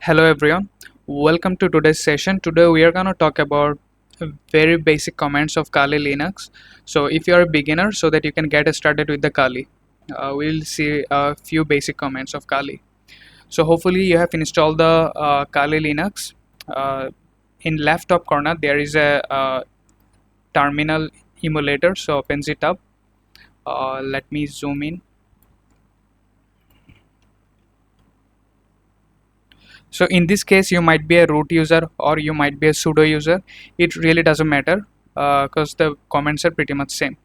Hello everyone, welcome to today's session. Today we are going to talk about very basic commands of Kali Linux. So if you are a beginner, so that you can get started with the Kali, we'll see a few basic commands of Kali. So hopefully you have installed the Kali Linux. In left top corner there is a terminal emulator, so opens it up. Let me zoom in. So in this case, you might be a root user or you might be a sudo user. It really doesn't matter because the comments are pretty much same.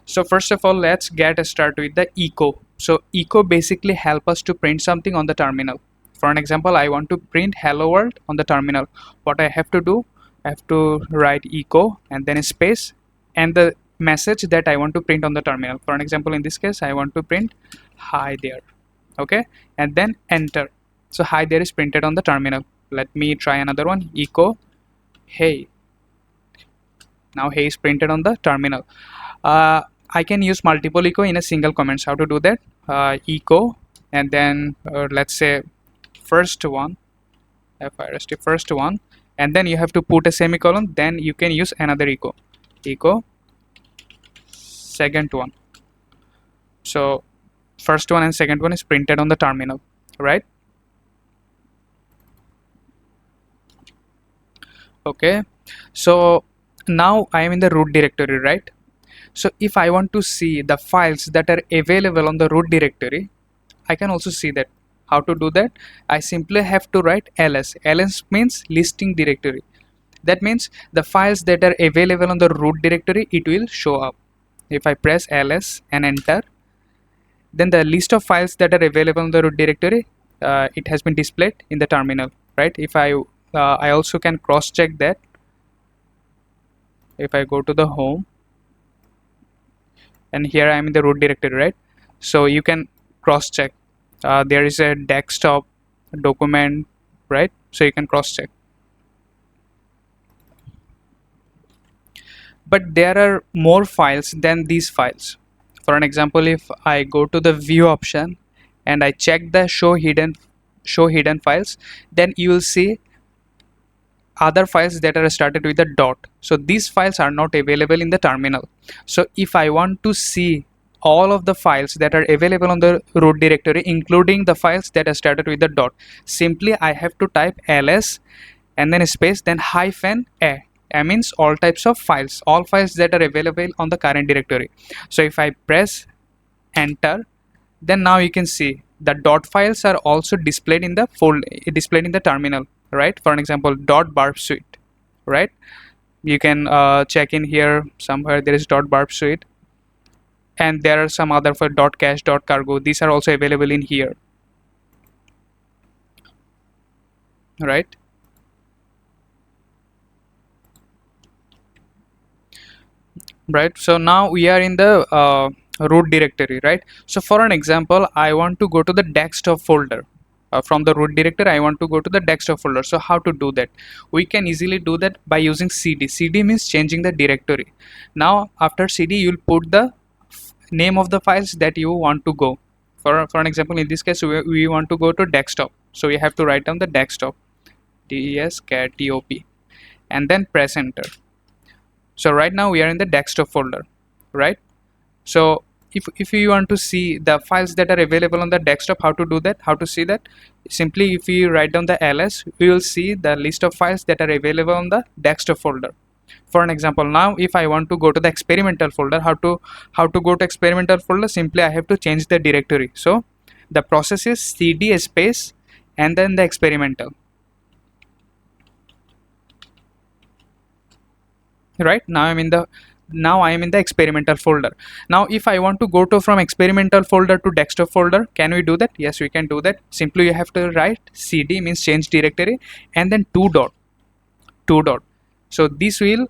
So first of all, let's get started with the echo. So echo basically help us to print something on the terminal. For an example, I want to print hello world on the terminal. What I have to do, I have to write echo and then a space and the message that I want to print on the terminal. For an example, in this case, I want to print hi there. Okay, and then enter. So hi there is printed on the terminal. Let me try another one. Echo hey. Now hey is printed on the terminal. I can use multiple echo in a single comments. How to do that? Echo and then let's say first one, first one, and then you have to put a semicolon. Then you can use another echo. Echo second one. So first one and second one is printed on the terminal, right? Okay, so now I am in the root directory, right? So if I want to see the files that are available on the root directory, I can also see that. How to do that? I simply have to write ls. Ls means listing directory. That means the files that are available on the root directory, it will show up. If I press ls and enter, then the list of files that are available in the root directory, it has been displayed in the terminal, right? If I also can cross check that. If I go to the home and here I am in the root directory, right? So you can cross check. There is a desktop document, right? So you can cross check. But there are more files than these files. For an example, if I go to the view option and I check the show hidden files, then you will see other files that are started with a dot. So these files are not available in the terminal. So if I want to see all of the files that are available on the root directory, including the files that are started with the dot, simply I have to type ls and then space, then hyphen a. A means all types of files, all files that are available on the current directory. So if I press enter, then now you can see the dot files are also displayed in the displayed in the terminal, right? For an example, dot barb suite, right? You can check in here somewhere there is dot barb suite, and there are some other for dot cache, dot cargo. These are also available in here, right? Right, so now we are in the root directory, right? So for an example, I want to go to the desktop folder. From the root directory I want to go to the desktop folder. So how to do that? We can easily do that by using cd. Cd means changing the directory. Now after cd you'll put the name of the files that you want to go. For an example, in this case we want to go to desktop, so we have to write down the desktop, desktop, and then press enter. So right now we are in the desktop folder, right? So if you want to see the files that are available on the desktop, how to do that, how to see that? Simply if you write down the ls, we will see the list of files that are available on the desktop folder. For an example, now if I want to go to the experimental folder, how to go to experimental folder? Simply I have to change the directory. So the process is cd space and then the experimental, right? Now I am in the experimental folder. Now if I want to go to from experimental folder to desktop folder, can we do that? Yes, we can do that. Simply you have to write cd means change directory and then two dot. So this will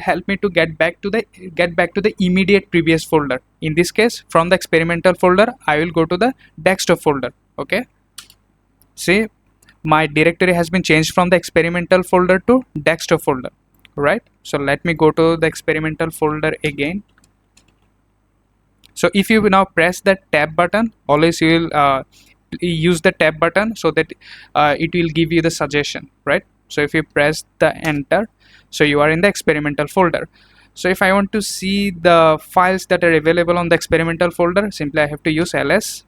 help me to get back to the immediate previous folder. In this case, from the experimental folder I will go to the desktop folder. Okay, see, my directory has been changed from the experimental folder to desktop folder, right? So let me go to the experimental folder again. So if you now press the tab button, always you will use the tab button so that it will give you the suggestion, right? So if you press the enter, so you are in the experimental folder. So if I want to see the files that are available on the experimental folder, simply I have to use ls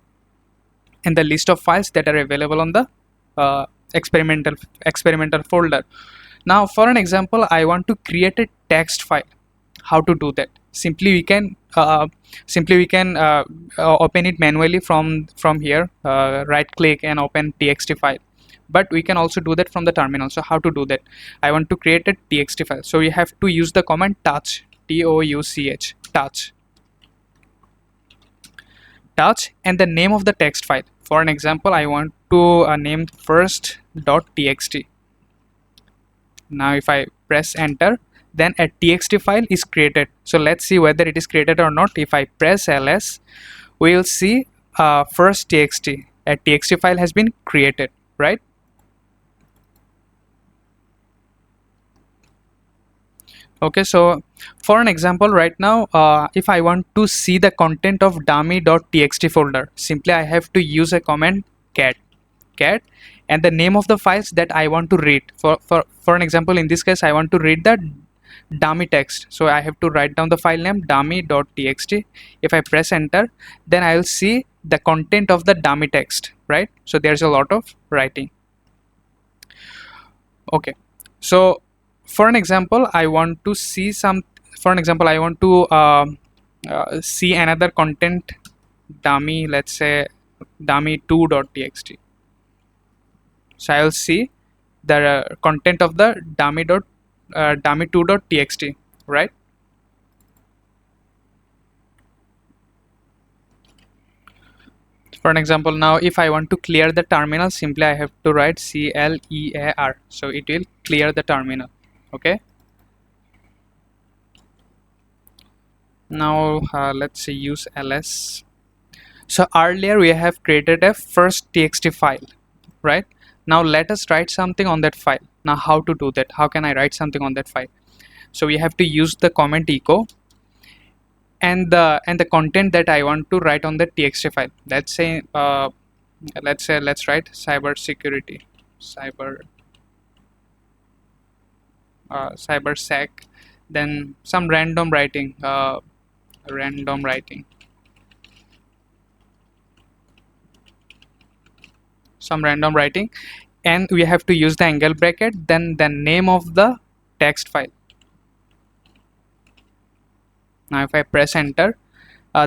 and the list of files that are available on the uh, experimental folder. Now for an example, I want to create a text file. How to do that? Simply we can open it manually from here, right click and open txt file, but we can also do that from the terminal. So how to do that? I want to create a txt file, so we have to use the command touch, touch, touch and the name of the text file. For an example, I want to name first.txt. Now if I press enter, then a txt file is created. So let's see whether it is created or not. If I press ls, we will see first txt, a txt file has been created, right? Okay, so for an example right now, if I want to see the content of dummy.txt folder, simply I have to use a command cat and the name of the files that I want to read. For an example, in this case I want to read the dummy text, so I have to write down the file name dummy.txt. If I press enter, then I will see the content of the dummy text, right? So there's a lot of writing. Okay, so for an example, I want to see some, for an example I want to see another content dummy, let's say dummy2.txt. So I will see the content of the dummy2.txt, right? For an example, now if I want to clear the terminal, simply I have to write clear, so it will clear the terminal. Okay, now let's say use ls. So earlier we have created a first txt file, right? Now let us write something on that file. Now how to do that? How can I write something on that file? So we have to use the comment echo and the content that I want to write on the txt file. Let's write cybersecurity, cybersec, then some random writing, some random writing, and we have to use the angle bracket, then the name of the text file. Now if I press enter,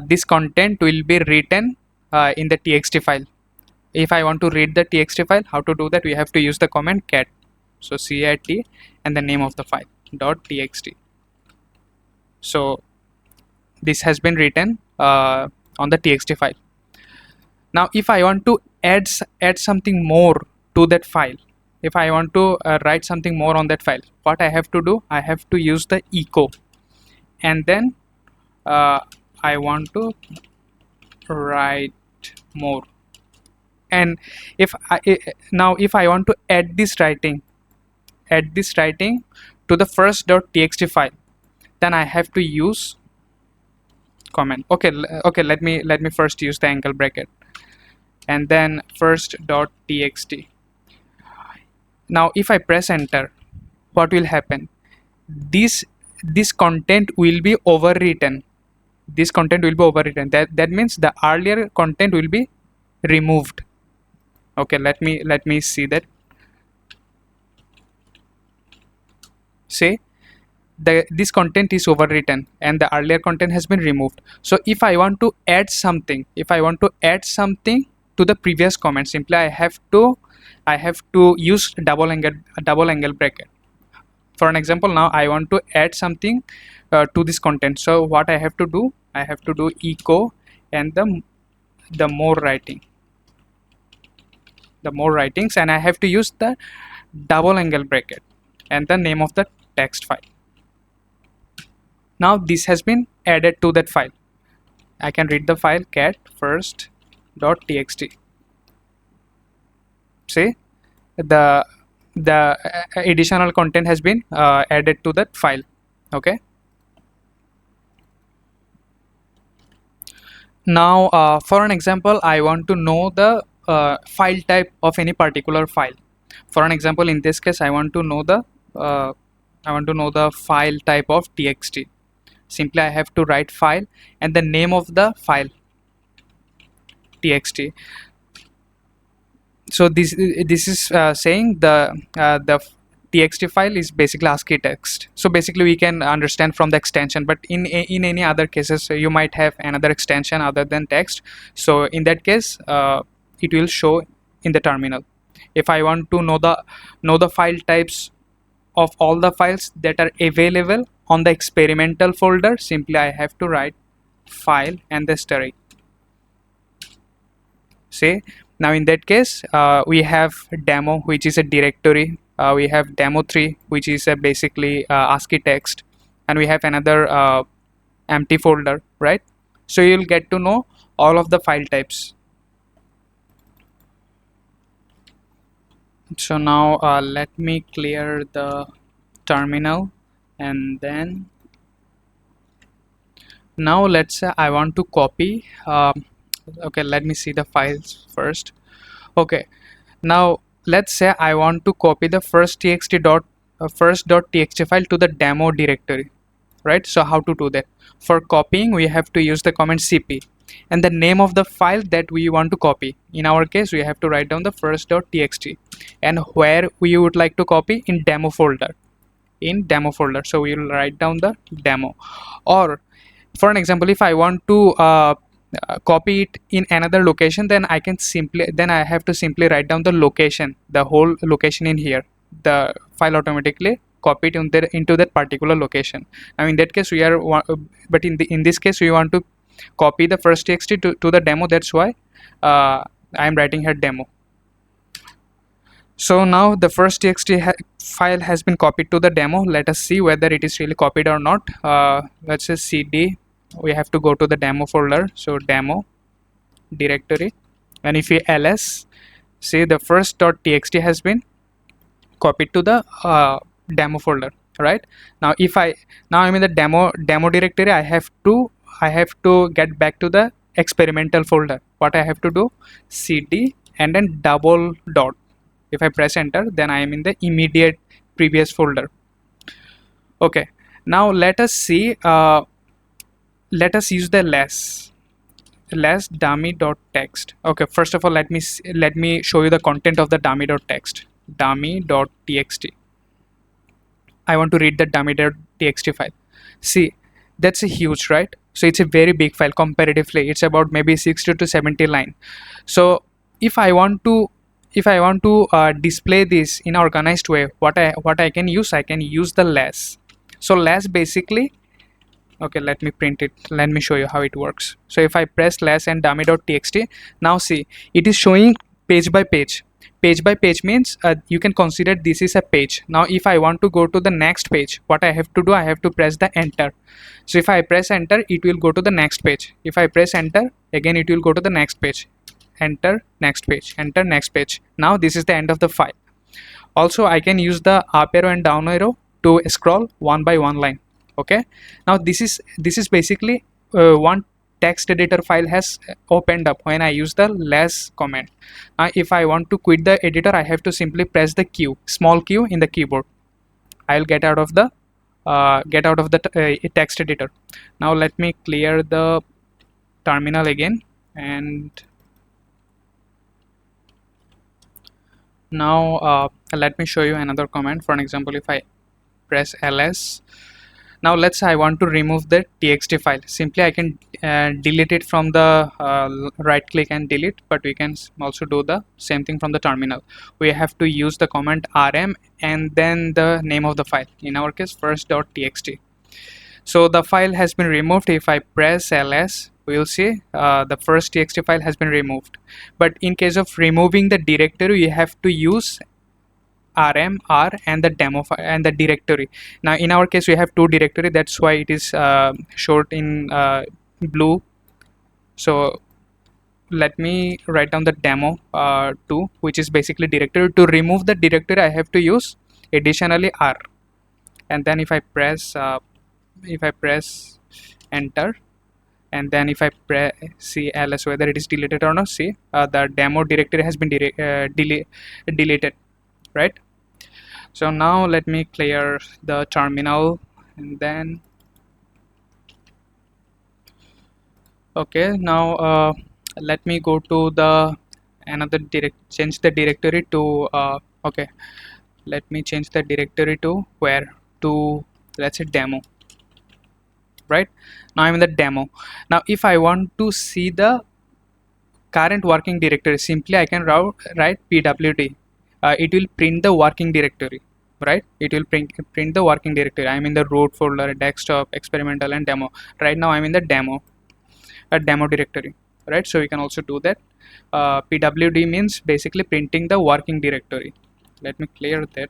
this content will be written in the txt file. If I want to read the txt file, how to do that? We have to use the command cat, so cat and the name of the file .txt. So this has been written on the txt file. Now if I want to add something more to that file, if I want to write something more on that file, what I have to do? I have to use the echo, and then I want to write more. And if I want to add this writing to the first.txt file, then I have to use comment. Okay, let me first use the angle bracket and then first.txt. Now if I press enter, what will happen? This content will be overwritten. That means the earlier content will be removed. Okay, let me see that. Say this content is overwritten and the earlier content has been removed. So if I want to add something, to the previous comment, simply I have to use double angle bracket. For an example, now I want to add something to this content. So what I have to do? I have to do echo and the more writings, and I have to use the double angle bracket and the name of the text file. Now this has been added to that file. I can read the file cat first.txt. See, the additional content has been added to that file. Okay, now for an example, I want to know the file type of any particular file. For an example, in this case, I want to know the file type of txt. Simply I have to write file and the name of the file txt. So this is saying the txt file is basically ASCII text. So basically we can understand from the extension, but in any other cases you might have another extension other than text. So in that case it will show in the terminal. If I want to know the file types of all the files that are available on the experimental folder, simply I have to write file and the asterisk. Say now in that case we have demo, which is a directory. We have demo3, which is a basically ASCII text, and we have another empty folder, right? So you'll get to know all of the file types. So now let me clear the terminal, and then now let's say I want to copy okay, let me see the files first. Okay, now let's say I want to copy the first txt file to the demo directory, right? So how to do that? For copying we have to use the command cp and the name of the file that we want to copy. In our case we have to write down the first.txt and where we would like to copy in demo folder. So we will write down the demo. Or for an example, if I want to copy it in another location, then I have to simply write down the location, the whole location in here. The file automatically copy it into that particular location. Now in that case we are but in this case we want to copy the first txt to the demo. That's why I am writing here demo. So now the first txt file has been copied to the demo. Let us see whether it is really copied or not. Let's say cd, we have to go to the demo folder, so demo directory, and if we ls, see the first.txt has been copied to the demo folder, right? Now I'm in the demo directory. I have to get back to the experimental folder. What I have to do, cd and then double dot. If I press enter, then I am in the immediate previous folder. Okay, now let us see let us use the less dummy.txt. Okay, first of all let me show you the content of the dummy.txt. dummy.txt. I want to read the dummy.txt file. See, that's a huge, right? So it's a very big file comparatively. It's about maybe 60 to 70 line. So if I want to display this in organized way, what I can use the less. So less basically, okay, let me print it. Let me show you how it works. So if I press less and dummy.txt, now see it is showing page by page. Page by page means you can consider this is a page. Now if I want to go to the next page, what I have to do, I have to press the enter. So if I press enter, it will go to the next page. If I press enter again, it will go to the next page. Enter, next page, enter, next page. Now this is the end of the file. Also I can use the up arrow and down arrow to scroll one by one line. Okay, now this is basically one text editor file has opened up when I use the less command. If I want to quit the editor, I have to simply press the Q, small q in the keyboard. I'll get out of the text editor. Now let me clear the terminal again, and now let me show you another command. For an example, if I press ls, now let's say I want to remove the txt file. Simply I can delete it from the right click and delete, but we can also do the same thing from the terminal. We have to use the command rm and then the name of the file, in our case first.txt. So the file has been removed. If I press ls, we will see the first txt file has been removed. But in case of removing the directory, you have to use r and the demo file and the directory. Now in our case we have two directory, that's why it is short in blue. So let me write down the demo2, which is basically directory. To remove the directory, I have to use additionally r, and then if I press enter, and then if I press see ls whether it is deleted or not, see the demo directory has been deleted, right? So now let me clear the terminal, and then okay, now let me go to the another direct change the directory to okay, let me change the directory to where, to let's say demo, right? Now I'm in the demo. Now if I want to see the current working directory, simply I can write pwd. It will print the working directory, right? It will print the working directory. I'm in the root folder, desktop, experimental, and demo. Right now I'm in the demo, a demo directory, right? So we can also do that. Pwd means basically printing the working directory. Let me clear that.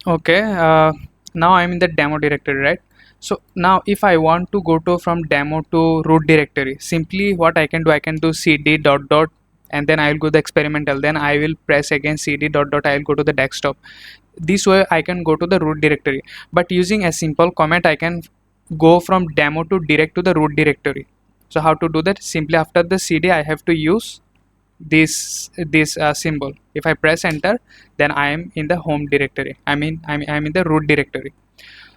Okay, now I'm in the demo directory, right? So now if I want to go to from demo to root directory, simply what I can do, I can do cd dot dot, and then I will go to the experimental, then I will press again cd dot dot, I will go to the desktop. This way I can go to the root directory, but using a simple command I can go from demo to direct to the root directory. So how to do that? Simply after the cd I have to use this symbol. If I press enter, then I am in the home directory, I'm in the root directory.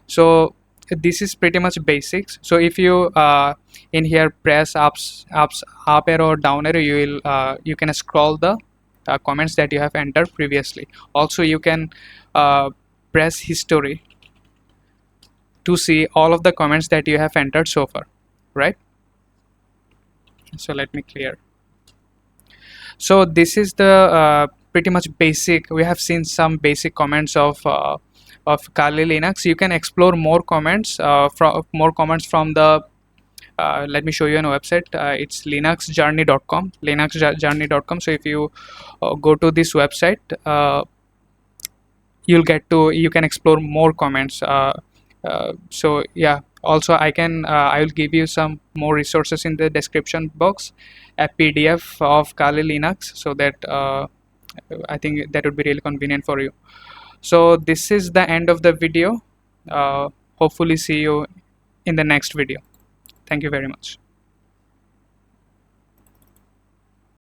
So this is pretty much basics. So if you in here press up arrow or down arrow, you can scroll the comments that you have entered previously. Also you can uh, press history to see all of the comments that you have entered so far, right? So let me clear. So this is the pretty much basic. We have seen some basic comments of Kali Linux. You can explore more comments from the let me show you on a website. It's linuxjourney.com. So if you go to this website, you can explore more comments. So yeah, also I will give you some more resources in the description box, a pdf of Kali Linux, so that I think that would be really convenient for you. So this is the end of the video. Hopefully see you in the next video. Thank you very much.